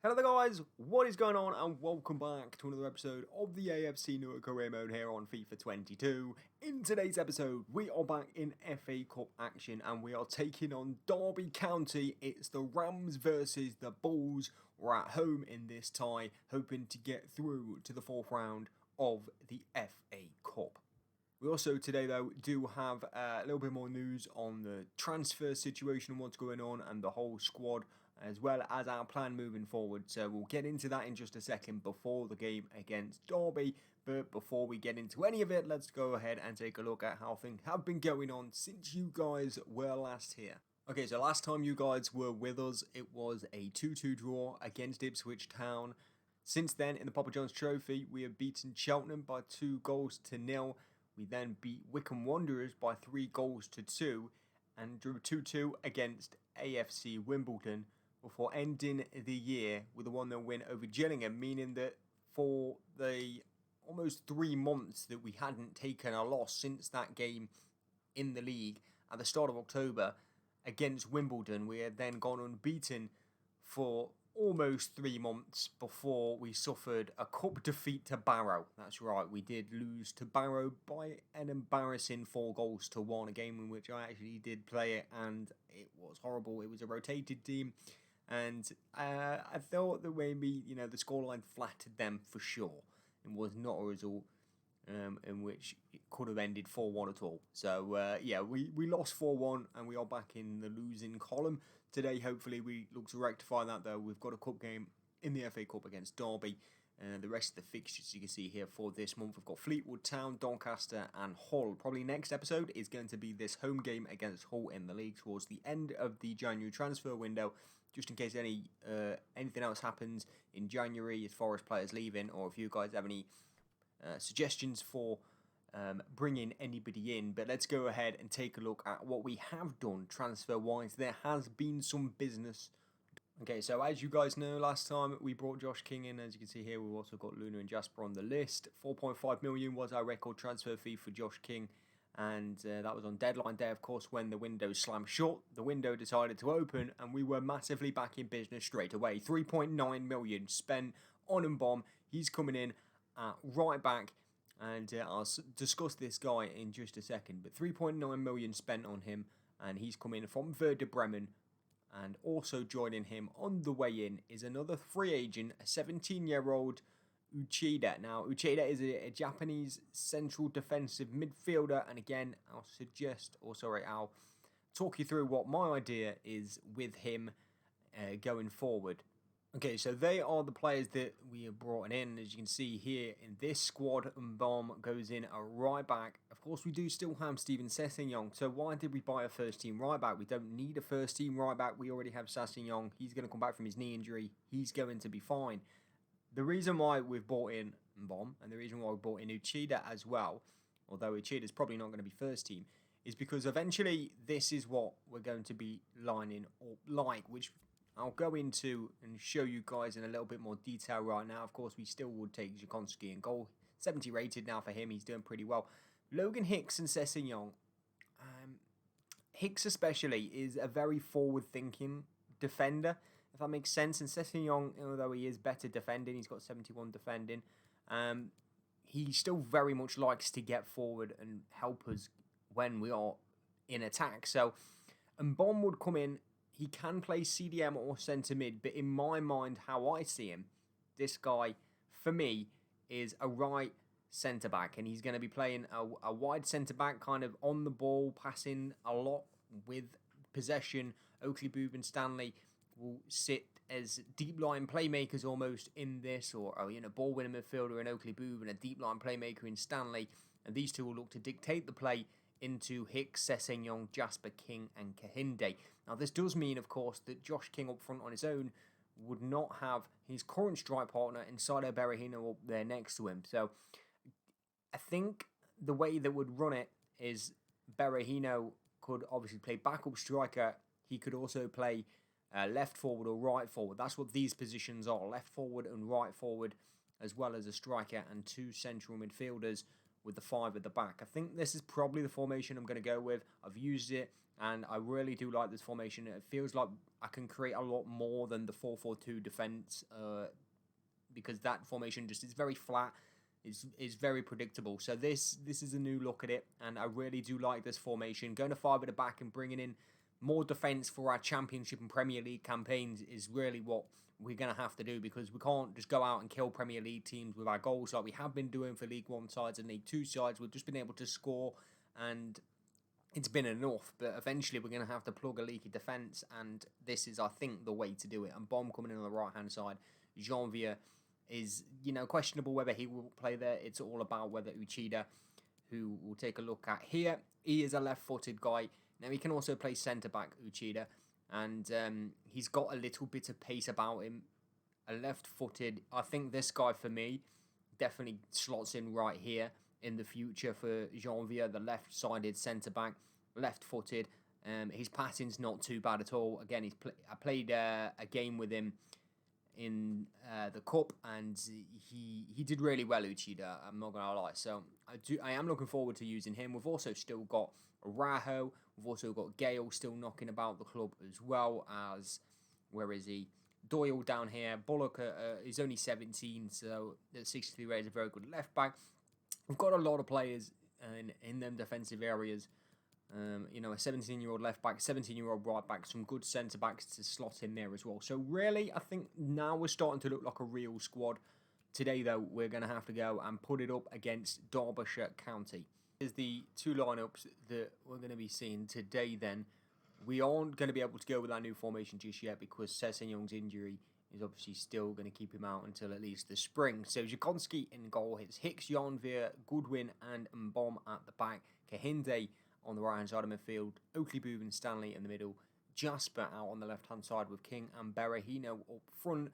Hello there guys, what is going on and welcome back to another episode of the AFC Newark career mode here on FIFA 22. In today's episode we are back in FA Cup action and we are taking on Derby County. It's the Rams versus the Bulls. We're at home in this tie, hoping to get through to the fourth round of the FA Cup. We also today though do have a little bit more news on the transfer situation and what's going on and the whole squad, as well as our plan moving forward. So we'll get into that in just a second before the game against Derby. But before we get into any of it, let's go ahead and take a look at how things have been going on since you guys were last here. Okay, so last time you guys were with us, it was a 2-2 draw against Ipswich Town. Since then, in the Papa John's Trophy, we have beaten Cheltenham by 2-0. We then beat Wycombe Wanderers by 3-2 and drew 2-2 against AFC Wimbledon, before ending the year with a 1-0 win over Gillingham, meaning that for the almost 3 months that we hadn't taken a loss since that game in the league at the start of October against Wimbledon, we had then gone unbeaten for almost 3 months before we suffered a cup defeat to Barrow. That's right, we did lose to Barrow by an embarrassing 4-1, a game in which I actually did play it and it was horrible. It was a rotated team. And I thought that maybe, the scoreline flattered them for sure. It was not a result in which it could have ended 4-1 at all. So, we lost 4-1 and we are back in the losing column. Today, hopefully, we look to rectify that, though. We've got a cup game in the FA Cup against Derby. The rest of the fixtures you can see here for this month, we've got Fleetwood Town, Doncaster and Hull. Probably next episode is going to be this home game against Hull in the league towards the end of the January transfer window, just in case anything else happens in January as far as players leaving, or if you guys have any suggestions for bringing anybody in. But let's go ahead and take a look at what we have done transfer-wise. There has been some business. Okay, so as you guys know, last time we brought Josh King in. As you can see here, we've also got Luna and Jasper on the list. 4.5 million was our record transfer fee for Josh King. And that was on deadline day, of course, when the window slammed shut. The window decided to open, and we were massively back in business straight away. 3.9 million spent on Mbom. He's coming in at right back, and I'll discuss this guy in just a second. But 3.9 million spent on him, and he's coming from Werder Bremen. And also joining him on the way in is another free agent, a 17-year-old Uchida. Now, Uchida is a Japanese central defensive midfielder, and again, I'll talk you through what my idea is with him going forward. Okay, so they are the players that we have brought in. As you can see here in this squad, Mbom goes in a right back. Of course, we do still have Steven Sessegnon, so why did we buy a first-team right back? We don't need a first-team right back. We already have Sessegnon. He's going to come back from his knee injury. He's going to be fine. The reason why we've bought in Mbom, and the reason why we bought in Uchida as well, although Uchida's probably not going to be first-team, is because eventually this is what we're going to be lining up like, which I'll go into and show you guys in a little bit more detail right now. Of course, we still would take Jakonski in goal. 70 rated now for him. He's doing pretty well. Logan Hicks and Sessegnon. Hicks especially is a very forward-thinking defender, if that makes sense. And Sessegnon, although he is better defending, he's got 71 defending, he still very much likes to get forward and help us when we are in attack. So, Mbom would come in. He can play CDM or centre mid, but in my mind, how I see him, this guy, for me, is a right centre back, and he's going to be playing a wide centre back, kind of on the ball, passing a lot with possession. Oakley, Boob, and Stanley will sit as deep line playmakers almost in this, or ball winning midfielder in Oakley, Boob, and a deep line playmaker in Stanley, and these two will look to dictate the play into Hicks, Sessegnon, Jasper, King and Kahinde. Now this does mean, of course, that Josh King up front on his own would not have his current strike partner Inside Berahino up there next to him. So I think the way that would run it is Berahino could obviously play backup striker. He could also play left forward or right forward. That's what these positions are, left forward and right forward, as well as a striker and two central midfielders with the 5 at the back. I think this is probably the formation I'm going to go with. I've used it, and I really do like this formation. It feels like I can create a lot more than the 4-4-2 defense, because that formation just is very flat. Is very predictable. So this is a new look at it, and I really do like this formation. Going to 5 at the back and bringing in more defence for our Championship and Premier League campaigns is really what we're going to have to do, because we can't just go out and kill Premier League teams with our goals like we have been doing for League 1 sides and League 2 sides. We've just been able to score, and it's been enough. But eventually we're going to have to plug a leaky defence, and this is, I think, the way to do it. And Bomb coming in on the right-hand side. Janvier is, questionable whether he will play there. It's all about whether Uchida, who we'll take a look at here, he is a left-footed guy. Now, he can also play centre-back, Uchida, and he's got a little bit of pace about him. A left-footed, I think this guy, for me, definitely slots in right here in the future for Janvier, the left-sided centre-back, left-footed. His passing's not too bad at all. Again, I played a game with him in the cup, and he did really well, Uchida. I'm not gonna lie. So I am looking forward to using him. We've also still got Rajo. We've also got Gale still knocking about the club, as well as, where is he? Doyle down here. Bullock is only 17, so the 63 rate is a very good left back. We've got a lot of players in them defensive areas. A 17-year-old left back, 17-year-old right back, some good centre backs to slot in there as well. So really, I think now we're starting to look like a real squad. Today, though, we're going to have to go and put it up against Derbyshire County. Here's the two lineups that we're going to be seeing today. Then we aren't going to be able to go with our new formation just yet, because Sessegnon's injury is obviously still going to keep him out until at least the spring. So Jakonski in goal. It's Hicks, Janvier, Goodwin, and Mbom at the back. Kahinde on the right-hand side of midfield, Oakley, Boob and Stanley in the middle, Jasper out on the left-hand side with King and Berahino up front.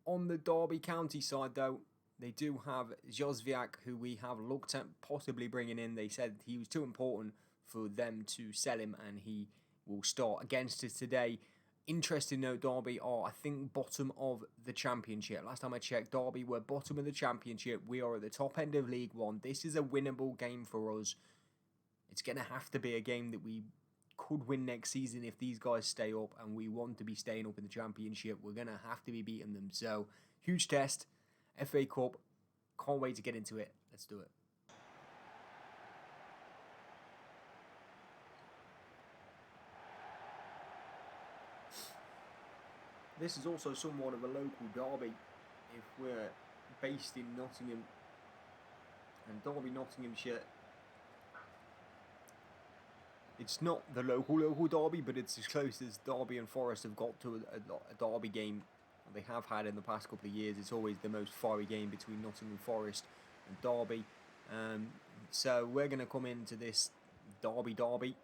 On the Derby County side, though, they do have Jozviak, who we have looked at possibly bringing in. They said he was too important for them to sell him, and he will start against us today. Interesting note, Derby are, I think, bottom of the Championship. Last time I checked, Derby were bottom of the Championship. We are at the top end of League 1. This is a winnable game for us. It's going to have to be a game that we could win next season if these guys stay up, and we want to be staying up in the Championship. We're going to have to be beating them. So, huge test. FA Cup. Can't wait to get into it. Let's do it. This is also somewhat of a local derby if we're based in Nottingham. And Derby, Nottinghamshire, it's not the local derby, but it's as close as Derby and Forest have got to a derby game they have had in the past couple of years. It's always the most fiery game between Nottingham Forest and Derby. So we're going to come into this derby.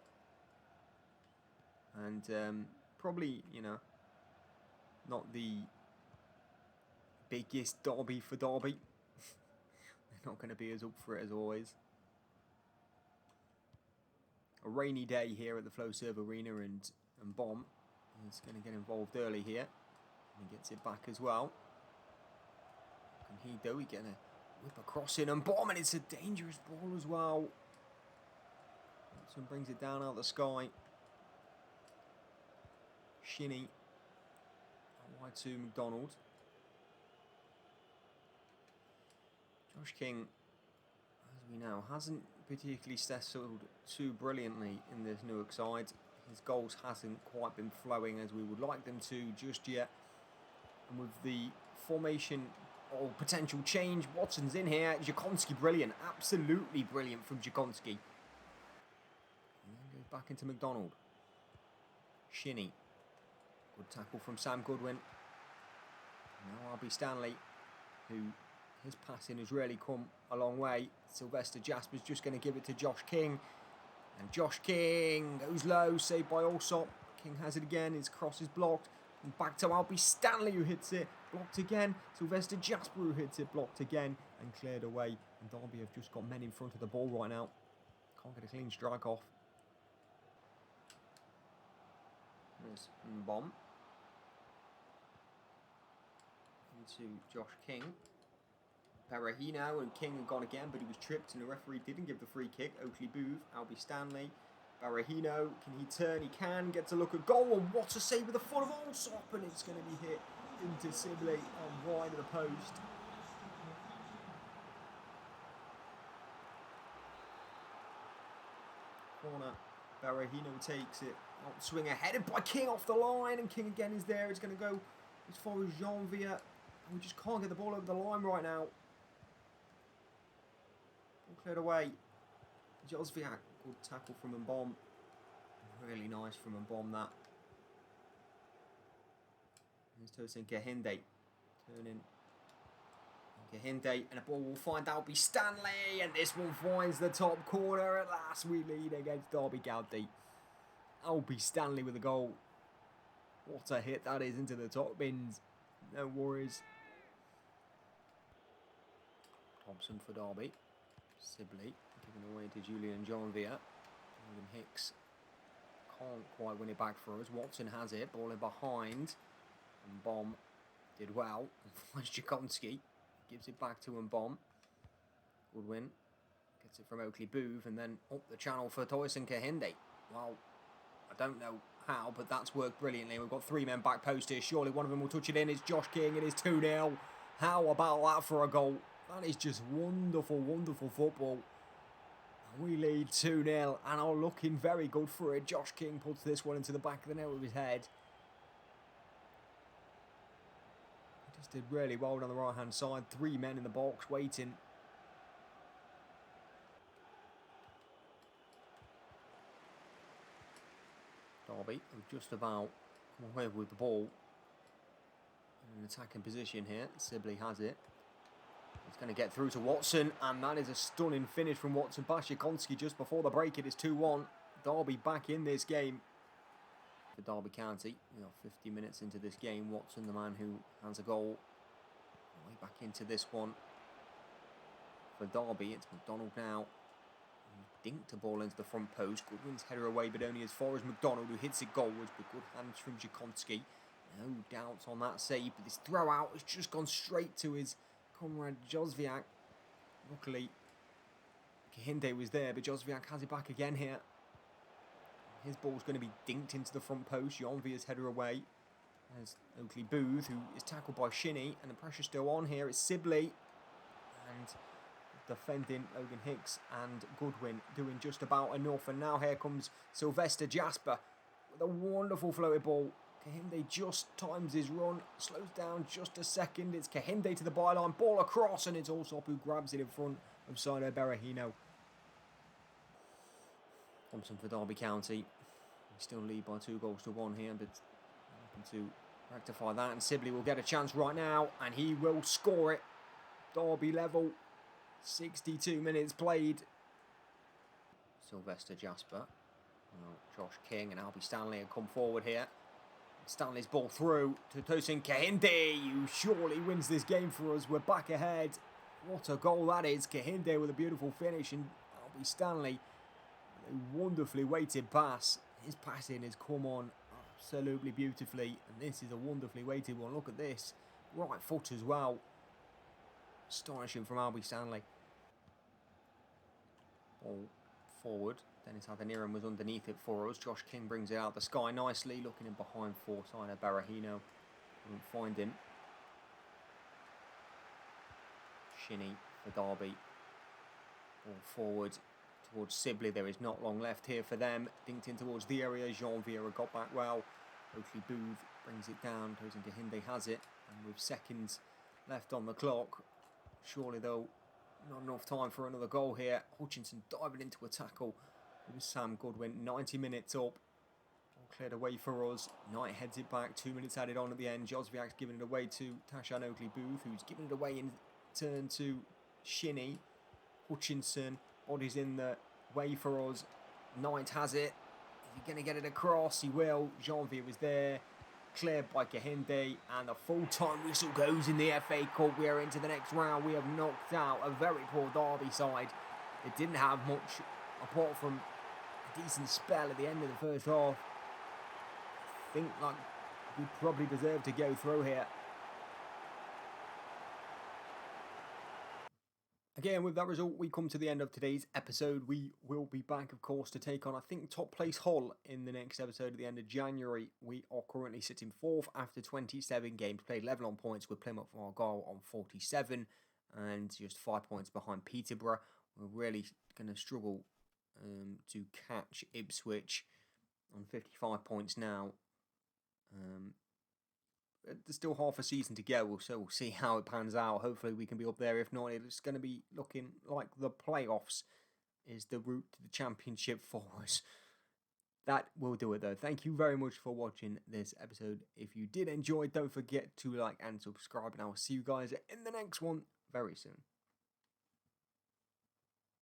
And probably, not the biggest derby for Derby. They're not going to be as up for it as always. A rainy day here at the Flowserve Arena, and Bomb is going to get involved early here. And he gets it back as well. And he going to whip across in, and Bomb, and it's a dangerous ball as well. Watson brings it down out of the sky. Shinny. Wide to McDonald. Josh King, as we know, hasn't particularly settled too brilliantly in this Newark side. His goals hasn't quite been flowing as we would like them to just yet. And with the formation or potential change, Watson's in here. Jakonski, brilliant. Absolutely brilliant from Jakonski. And then goes back into McDonald. Shinny. Good tackle from Sam Goodwin. Now RB Stanley, who his passing has really come a long way. Sylvester Jasper's just going to give it to Josh King. And Josh King goes low, saved by Allsop. King has it again, his cross is blocked. And back to RB Stanley, who hits it, blocked again. Sylvester Jasper, who hits it, blocked again, and cleared away. And Derby have just got men in front of the ball right now. Can't get a clean strike off. There's Bomb. Into Josh King. Berahino, and King had gone again, but he was tripped and the referee didn't give the free kick. Oakley Booth, Albie Stanley, Berahino, can he turn? He can. Gets a look at goal, and what a save with the foot of Allsop, and it's going to be hit into Sibley on wide of the post. Corner. Berahino takes it. Outswinger headed by King off the line, and King again is there. It's going to go as far as Janvier. We just can't get the ball over the line right now. Ball cleared away. Josviak, good tackle from Mbom. Really nice from Mbom, that. Here's Tosin Gahinde. Turning. Gahinde, and a ball will find Albie Stanley, and this one finds the top corner. At last we lead against Derby County. Albie Stanley with a goal. What a hit that is into the top bins. No worries. Thompson for Derby. Sibley giving away to Julian Janvier. Jordan Hicks can't quite win it back for us. Watson has it. Ball in behind. And Mbom did well. And finds Jakonski. Gives it back to Mbom. Goodwin gets it from Oakley Booth, and then up the channel for Toyson Kahinde. Well, I don't know how, but that's worked brilliantly. We've got 3 men back post here. Surely one of them will touch it in. It's Josh King. It is 2-0. How about that for a goal? That is just wonderful, wonderful football. We lead 2-0 and are looking very good for it. Josh King puts this one into the back of the net with his head. He just did really well on the right-hand side. 3 men in the box waiting. Derby just about come away with the ball in an attacking position here. Sibley has it. He's going to get through to Watson, and that is a stunning finish from Watson. Bashikonski just before the break. It is 2-1. Derby back in this game for Derby County. 50 minutes into this game. Watson, the man who has a goal. Way back into this one for Derby. It's McDonald now. Dinked the ball into the front post. Goodwin's header away, but only as far as McDonald, who hits it goalwards, but good hands from Jakonski. No doubts on that save, but this throw out has just gone straight to his comrade Josviak. Luckily, Kahinde was there, but Josviak has it back again here. His ball's going to be dinked into the front post. Janvier's header away. There's Oakley Booth, who is tackled by Shinnie, and the pressure's still on here. It's Sibley, and defending Logan Hicks and Goodwin doing just about enough. And now here comes Sylvester Jasper with a wonderful floated ball. Kahinde just times his run, slows down just a second. It's Kahinde to the byline, ball across, and it's Allsop who grabs it in front of Sino Berahino. Thompson for Derby County. We still lead by 2-1 here, but looking to rectify that. And Sibley will get a chance right now, and he will score it. Derby level. 62 minutes played. Sylvester Jasper. Josh King and Albie Stanley have come forward here. Stanley's ball through to Tosin Kahinde, who surely wins this game for us. We're back ahead. What a goal that is. Kahinde with a beautiful finish, and Albie Stanley with a wonderfully weighted pass. His passing has come on absolutely beautifully, and this is a wonderfully weighted one. Look at this. Right foot as well. Astonishing from Albie Stanley. Ball forward. Dennis Adeniran was underneath it for us. Josh King brings it out the sky nicely. Looking in behind for Sino Berahino. Couldn't find him. Shinnie for Derby. Ball forward towards Sibley. There is not long left here for them. Dinked in towards the area. Janvier got back well. Oakley Booth brings it down. Tosin Kahinde has it. And with seconds left on the clock, surely though, not enough time for another goal here. Hutchinson diving into a tackle with Sam Goodwin. 90 minutes up. All cleared away for us. Knight heads it back. 2 minutes added on at the end. Josviak's giving it away to Tashan Oakley Booth, who's giving it away in turn to Shinnie. Hutchinson. Body's in the way for us. Knight has it. Is he going to get it across? He will. Janvier was there. Cleared by Kahinde, and the full-time whistle goes in the FA Cup. We are into the next round. We have knocked out a very poor Derby side. It didn't have much apart from a decent spell at the end of the first half. I think like we probably deserve to go through here. Again, with that result, we come to the end of today's episode. We will be back, of course, to take on, I think, top place Hull in the next episode at the end of January. We are currently sitting 4th after 27 games played, 11 on points with Plymouth Argyle on 47 and just 5 points behind Peterborough. We're really going to struggle to catch Ipswich on 55 points now. There's still half a season to go, so we'll see how it pans out. Hopefully we can be up there. If not, it's going to be looking like the playoffs is the route to the championship for us. That will do it though. Thank you very much for watching this episode. If you did enjoy, don't forget to like and subscribe, and I will see you guys in the next one very soon.